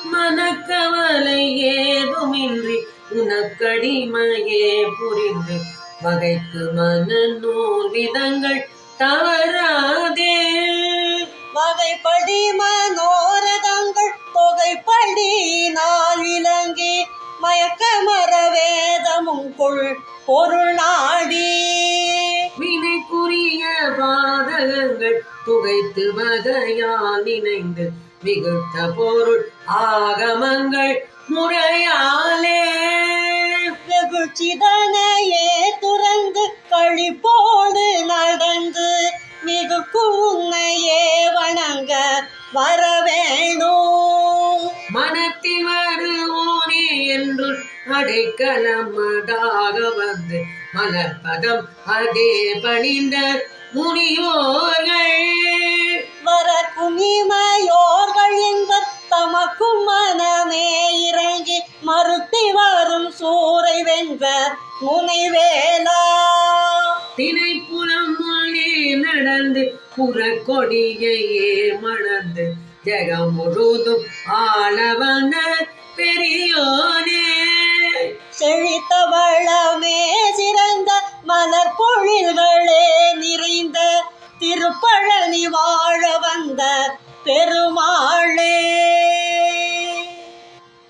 மனக்கவலை ஏதுமின்றி உனக்கடிமையே புரிந்து வகைக்கு மனநூல் விதங்கள் தவறாதே. வகைப்படி மனோரதங்கள் தொகைப்படி நாள் விளங்கி மயக்க மர வேதமும் கொள் பொருள் நாடி. வினைக்குரிய பாதகங்கள் துகைத்து வகையால் நினைந்து மிகுத்த பொருள் ஆகமங்கள் முறையாலே. வெகுச்சிதனையே துறந்து கழிப்போடு நடந்து மிகு உன்னையே வணங்க வரவேணும். மனத்தில் வருவோனே என்று அடைக்கலமதாக வந்து மலர்பதம் அதே பணிந்த முனியோர்கள். வரக்கும் இமையோர்கள் என்பர் தமக்கும் மனமே இறங்கி மறுத்தி வரும் சூறை வென்ற முனைவேலா. திணைப்புலம் முன்னே நடந்து புறக்கொடியையே மணந்து ஜெகம் முழுதும் ஆளவன பெரியோனே. செழித்த வளமே சிறந்த மலர் பொழில்களே நிறைந்த திருப்பழனி வாழ வந்த பெரு